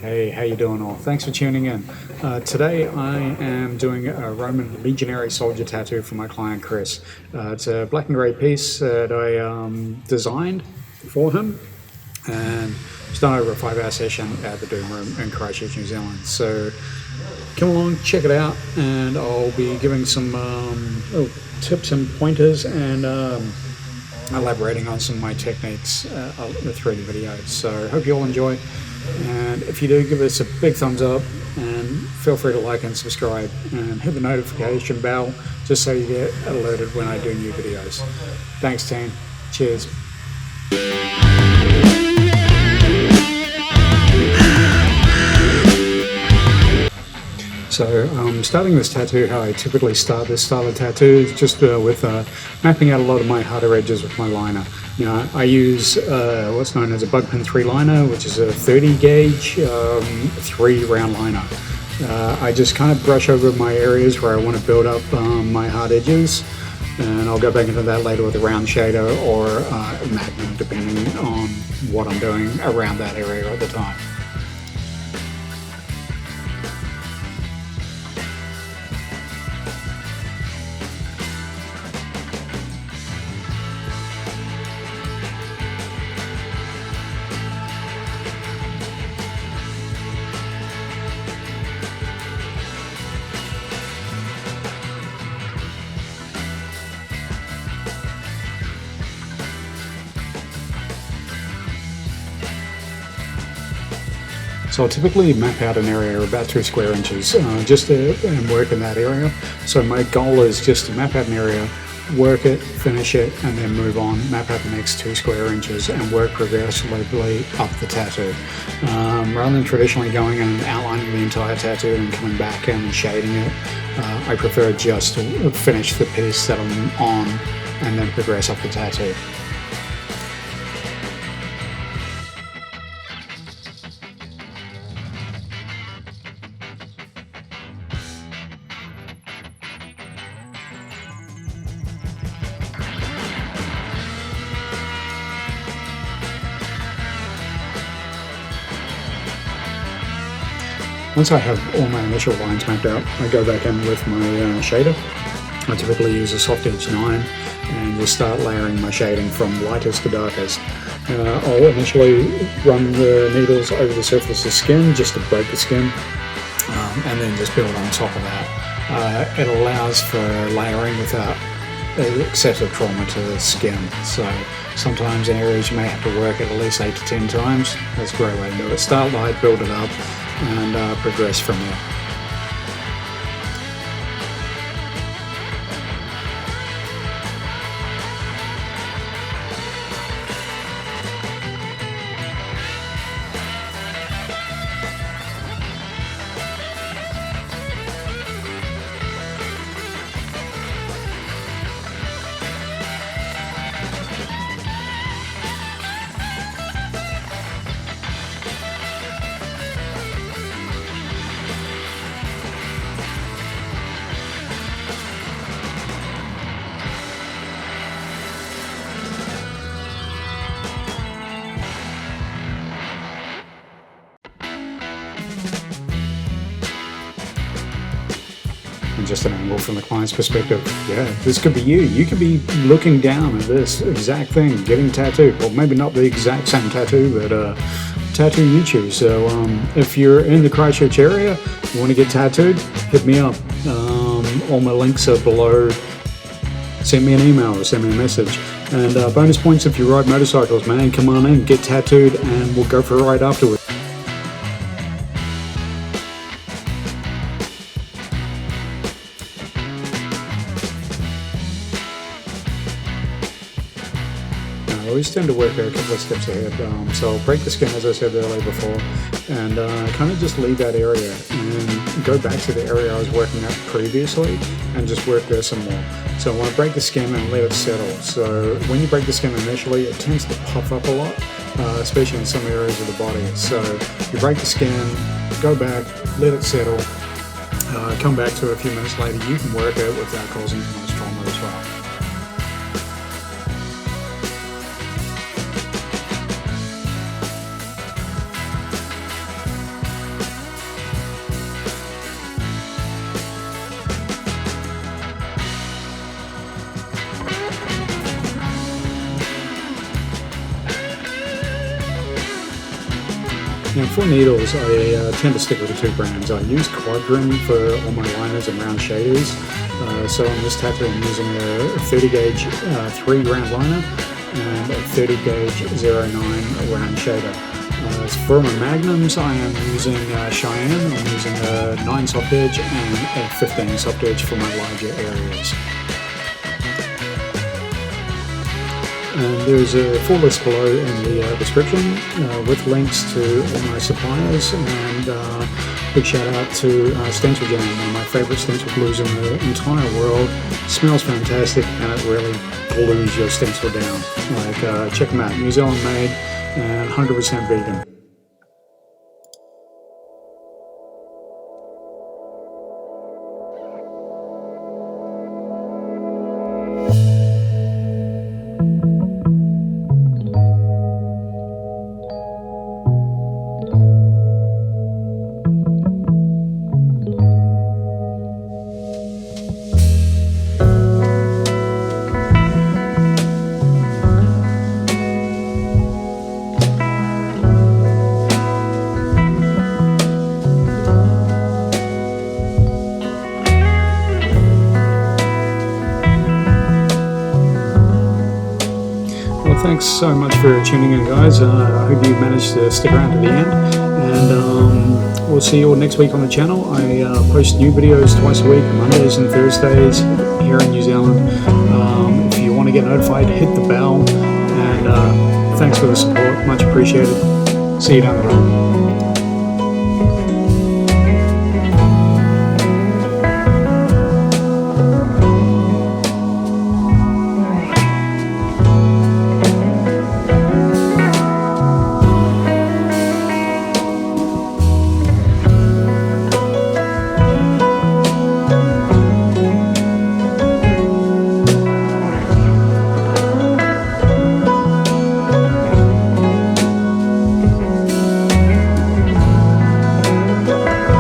Hey, how you doing all? Thanks for tuning in. Today I am doing a Roman Legionary Soldier tattoo for my client Chris. It's a black and grey piece that I designed for him, and it's done over a 5-hour session at the Doom Room in Christchurch, New Zealand. So come along, check it out, and I'll be giving some tips and pointers and elaborating on some of my techniques through the videos. So hope you all enjoy. And if you do, give us a big thumbs up and feel free to like and subscribe and hit the notification bell just so you get alerted when I do new videos. Thanks team. Cheers. So starting this tattoo, how I typically start this style of tattoo is just with mapping out a lot of my harder edges with my liner. You know, I use what's known as a bug pin 3 liner, which is a 30 gauge 3 round liner. I just kind of brush over my areas where I want to build up my hard edges, and I'll go back into that later with a round shader or a magnum, depending on what I'm doing around that area at the time. So I'll typically map out an area about 2 square inches just to work in that area. So my goal is just to map out an area, work it, finish it, and then move on, map out the next 2 square inches and work progressively up the tattoo. Rather than traditionally going and outlining the entire tattoo and coming back and shading it, I prefer just to finish the piece that I'm on and then progress up the tattoo. Once I have all my initial lines mapped out, I go back in with my shader. I typically use a soft edge 9 and just start layering my shading from lightest to darkest. I'll initially run the needles over the surface of the skin just to break the skin, and then just build on top of that. It allows for layering without excessive trauma to the skin. So sometimes in areas you may have to work it at least 8 to 10 times. That's a great way to do it. Start light, build it up, and progress from there. And just an angle from the client's perspective. Yeah, this could be you. You could be looking down at this exact thing, getting tattooed. Well, maybe not the exact same tattoo, but tattoo you choose. So if you're in the Christchurch area, you want to get tattooed, hit me up. All my links are below. Send me an email or send me a message. And bonus points if you ride motorcycles, man. Come on in, get tattooed, and we'll go for a ride afterwards. I always tend to work a couple of steps ahead, so I'll break the skin as I said earlier before, and kind of just leave that area and then go back to the area I was working at previously and just work there some more. So I want to break the skin and let it settle. So when you break the skin initially, it tends to puff up a lot, especially in some areas of the body. So you break the skin, go back, let it settle, come back to it a few minutes later. You can work it without causing too much trauma as well. Now for needles, I tend to stick with the two brands. I use Kwadron for all my liners and round shaders. So on this tattoo I'm using a 30 gauge 3 round liner and a 30 gauge 09 round shader. For my magnums I am using Cheyenne. I'm using a 9 soft edge and a 15 soft edge for my larger areas. And there's a full list below in the description with links to all my suppliers, and big shout out to Stencil Jam, one of my favourite stencil glues in the entire world. Smells fantastic and it really glues your stencil down. Like, check them out, New Zealand made and 100% vegan. Thanks so much for tuning in, guys. I hope you managed to stick around to the end, and we'll see you all next week on the channel. I post new videos twice a week, Mondays and Thursdays here in New Zealand. If you want to get notified, hit the bell, and thanks for the support, much appreciated. See you down the road.